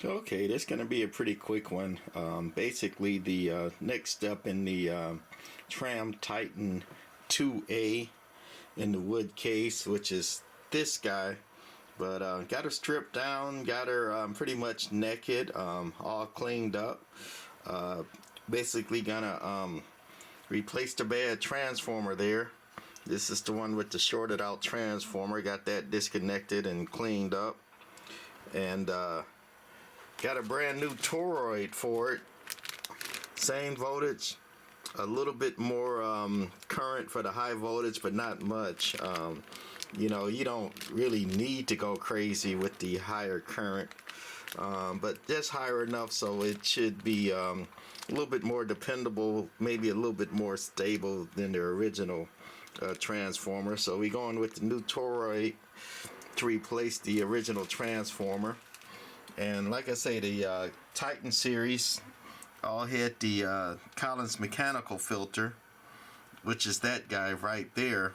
Okay, this is going to be a pretty quick one. Basically, the next step in the Tram Titan 2A in the wood case, which is this guy. But got her stripped down, got her pretty much naked, all cleaned up. Basically gonna replace the bad transformer there. This is the one with the shorted out transformer. Got that disconnected and cleaned up. And got a brand new toroid for it. Same voltage, a little bit more current for the high voltage, but not much. You know, you don't really need to go crazy with the higher current, but just higher enough so it should be a little bit more dependable, maybe a little bit more stable than the original transformer. So we're going with the new toroid to replace the original transformer. And like I say, the Titan series all had the Collins mechanical filter, which is that guy right there.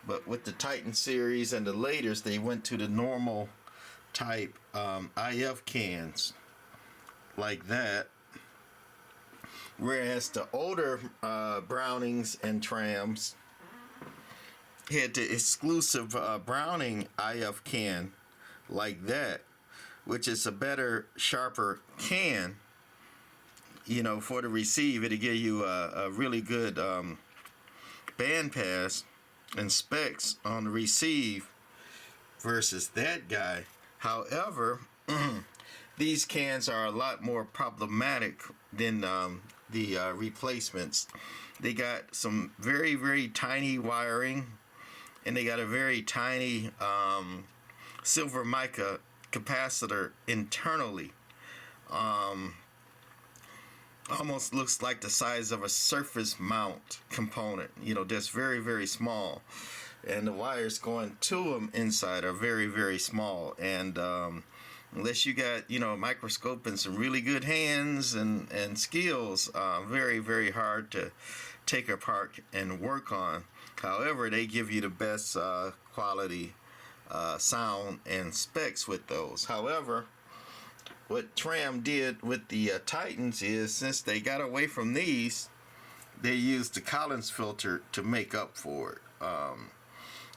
But with the Titan series and the laters, they went to the normal type IF cans like that. Whereas the older Brownings and Trams had the exclusive Browning IF can like that, which is a better, sharper can, you know, for the receive. It'll give you a really good band pass and specs on the receive versus that guy. However, these cans are a lot more problematic than the replacements. They got some very, very tiny wiring, and they got a very tiny silver mica capacitor internally. Almost looks like the size of a surface mount component, you know, just very, very small. And the wires going to them inside are very, very small. And unless you got, you know, a microscope and some really good hands and skills, very, very hard to take apart and work on. However, they give you the best quality sound and specs with those. However, what Tram did with the Titans is, since they got away from these, they used the Collins filter to make up for it. I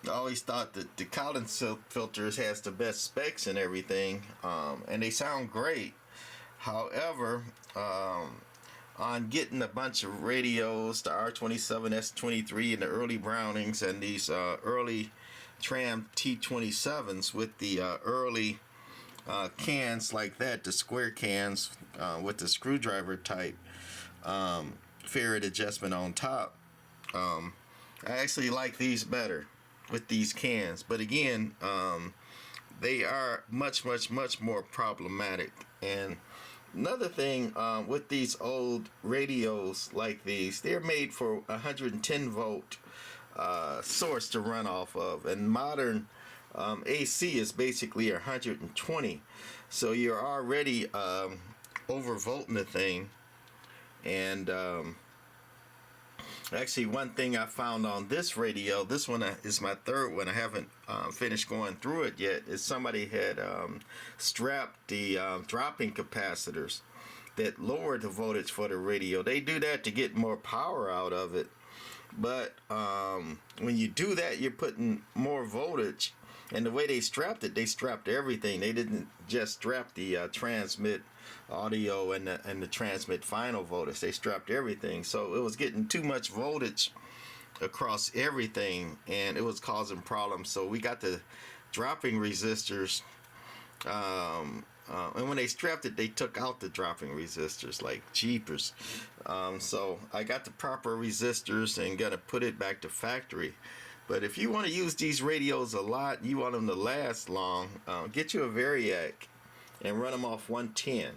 always thought that the Collins filters has the best specs and everything, and they sound great. However, on getting a bunch of radios, the R27, S23, and the early Brownings, and these early Tram T27s with the early cans like that, the square cans with the screwdriver type ferrite adjustment on top, I actually like these better with these cans. But again, they are much more problematic. And another thing with these old radios like these, they're made for 110 volt source to run off of, and modern AC is basically 120, so you're already overvolting the thing. And actually, one thing I found on this radio, this one is my third one, I haven't finished going through it yet, is somebody had strapped the dropping capacitors that lowered the voltage for the radio. They do that to get more power out of it, but when you do that, you're putting more voltage. And the way they strapped it, they strapped everything. They didn't just strap the transmit audio and the transmit final voltage. They strapped everything. So it was getting too much voltage across everything, and it was causing problems. So we got the dropping resistors. And when they strapped it, they took out the dropping resistors like jeepers. So I got the proper resistors and got to put it back to factory. But if you want to use these radios a lot, you want them to last long, get you a Variac and run them off 110.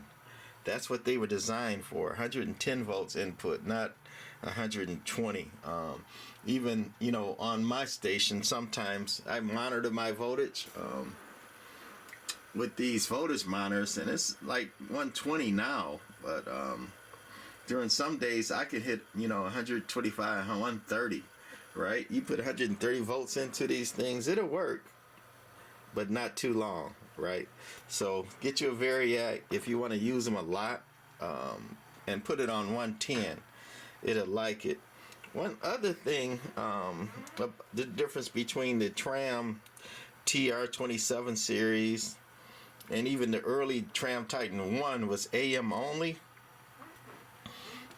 That's what they were designed for, 110 volts input, not 120. Even, you know, on my station, sometimes I monitor my voltage with these voltage monitors, and it's like 120 now. But during some days, I could hit, you know, 125, 130. Right? You put 130 volts into these things, it'll work, but not too long. right? So get you a Variac if you want to use them a lot, and put it on 110. It'll like it. One other thing, the difference between the Tram TR27 series and even the early Tram Titan 1 was AM only.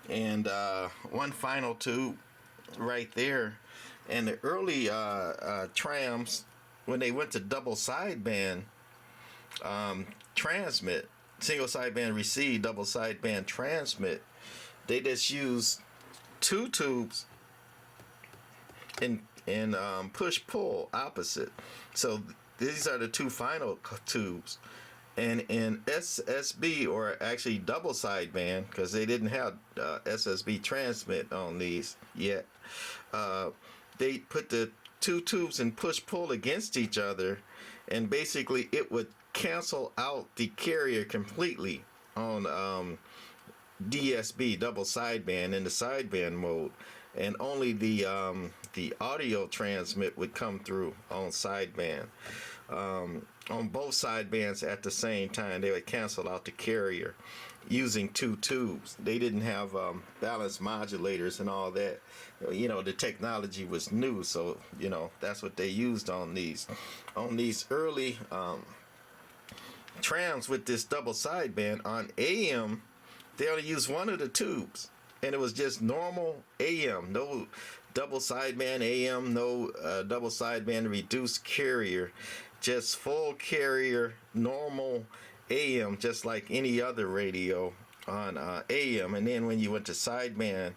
And one final tube right there. And the early trams, when they went to double sideband transmit, single sideband receive, double sideband transmit, they just used two tubes and push pull opposite. So these are the two final tubes. And in SSB, or actually double sideband, because they didn't have SSB transmit on these yet, they put the two tubes and push pull against each other, and basically it would cancel out the carrier completely on DSB, double sideband, in the sideband mode, and only the audio transmit would come through on sideband. On both sidebands at the same time, they would cancel out the carrier using two tubes. They didn't have balanced modulators and all that. You know, the technology was new, so you know that's what they used on these early trams with this double sideband. On AM, they only used one of the tubes, and it was just normal AM, no double sideband AM, no double sideband reduced carrier, just full carrier, normal AM, just like any other radio on AM. And then when you went to sideband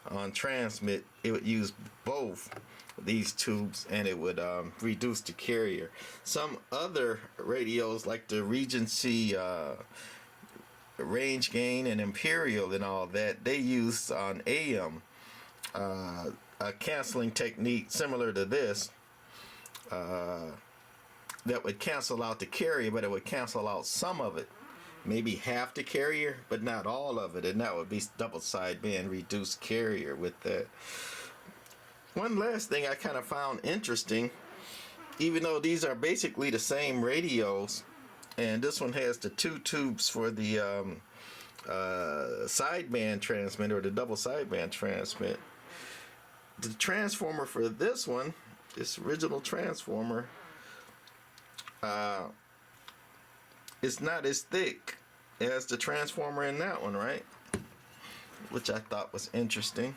on transmit, it would use both these tubes, and it would reduce the carrier. Some other radios, like the Regency range gain and Imperial and all that, they used on AM a canceling technique similar to this, that would cancel out the carrier, but it would cancel out some of it, maybe half the carrier, but not all of it, and that would be double sideband reduced carrier with that. One last thing I kind of found interesting, even though these are basically the same radios, and this one has the two tubes for the sideband transmit, or the double sideband transmit, the transformer for this one, this original transformer, it's not as thick as the transformer in that one, right? Which I thought was interesting.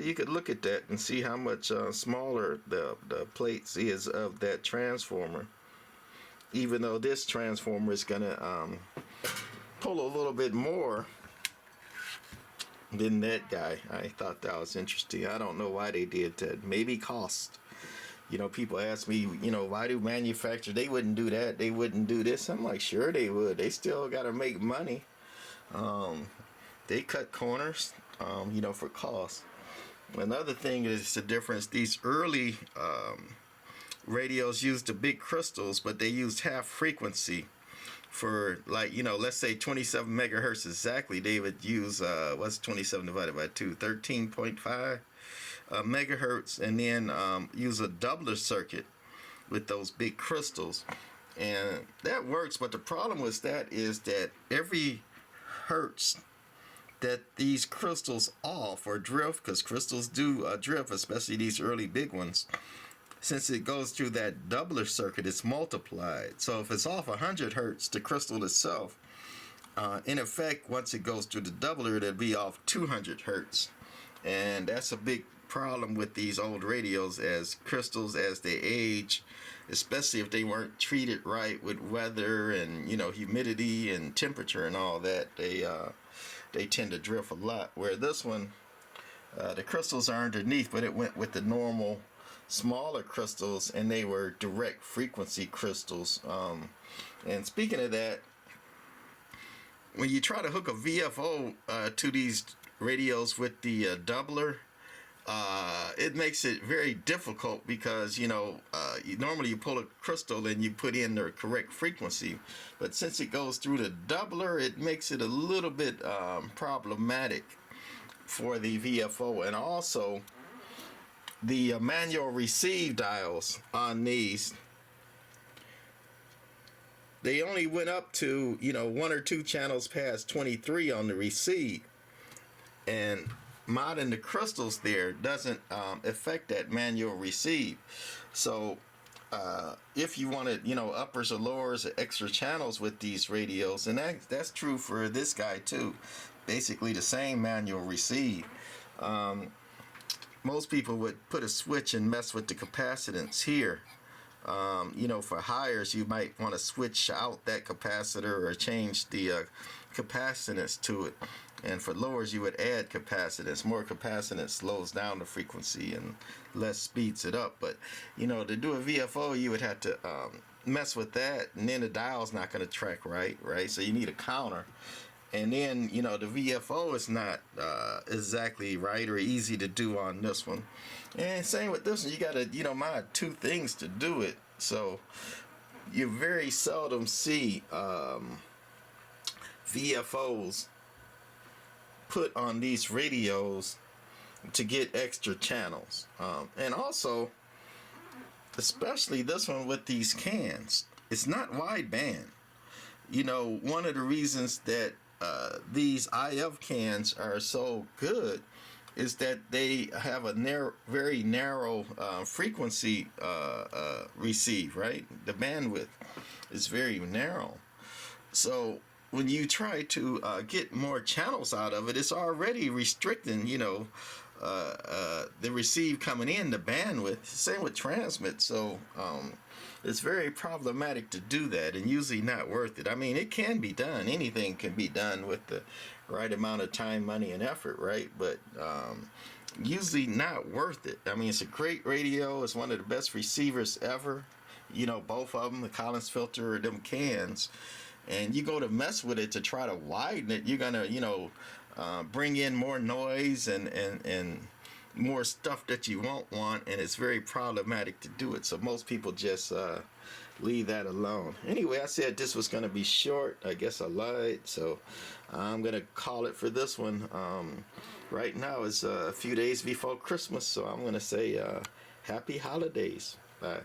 You could look at that and see how much smaller the plates is of that transformer, even though this transformer is gonna pull a little bit more than that guy. I thought that was interesting. I don't know why they did that. Maybe cost. You know, people ask me, you know, why do manufacturers, they wouldn't do that, they wouldn't do this. I'm like, sure they would. They still got to make money. They cut corners, you know, for cost. Another thing is the difference. These early radios used the big crystals, but they used half frequency for, like, you know, let's say 27 megahertz exactly. They would use, what's 27 divided by 2? 13.5. Megahertz, and then use a doubler circuit with those big crystals, and that works. But the problem with that is that every hertz that these crystals off or drift, because crystals do drift, especially these early big ones, since it goes through that doubler circuit, it's multiplied. So if it's off 100 hertz, the crystal itself, in effect, once it goes through the doubler, it'll be off 200 hertz, and that's a big problem with these old radios, as crystals, as they age, especially if they weren't treated right with weather and, you know, humidity and temperature and all that, they tend to drift a lot. Where this one, the crystals are underneath, but it went with the normal smaller crystals, and they were direct frequency crystals. And speaking of that, when you try to hook a VFO to these radios with the doubler, it makes it very difficult, because, you know, normally you pull a crystal and you put in the correct frequency, but since it goes through the doubler, it makes it a little bit problematic for the VFO. And also the manual receive dials on these, they only went up to, one or two channels past 23 on the receive, and modding the crystals there doesn't affect that manual receive. So if you wanted, uppers or lowers or extra channels with these radios, and that's true for this guy too, basically the same manual receive. Most people would put a switch and mess with the capacitance here. For hires, you might want to switch out that capacitor or change the capacitance to it. And for lowers, you would add capacitance. More capacitance slows down the frequency and less speeds it up. But, to do a VFO, you would have to mess with that, and then the dial's not going to track right? So you need a counter. And then, the VFO is not exactly right or easy to do on this one. And same with this one, you got to, mod two things to do it. So you very seldom see VFOs put on these radios to get extra channels. And also, especially this one with these cans, it's not wideband. One of the reasons that these IF cans are so good is that they have a very narrow frequency receive, right? The bandwidth is very narrow. So when you try to get more channels out of it, it's already restricting, the receive coming in, the bandwidth. Same with transmit. So it's very problematic to do that, and usually not worth it. I mean, it can be done. Anything can be done with the right amount of time, money, and effort, right? But usually not worth it. I mean, it's a great radio. It's one of the best receivers ever. Both of them, the Collins filter or them cans. And you go to mess with it to try to widen it, you're going to, bring in more noise and more stuff that you won't want, and it's very problematic to do it. So most people just leave that alone. Anyway, I said this was going to be short. I guess I lied, so I'm going to call it for this one. Right now it's a few days before Christmas, so I'm going to say happy holidays. Bye.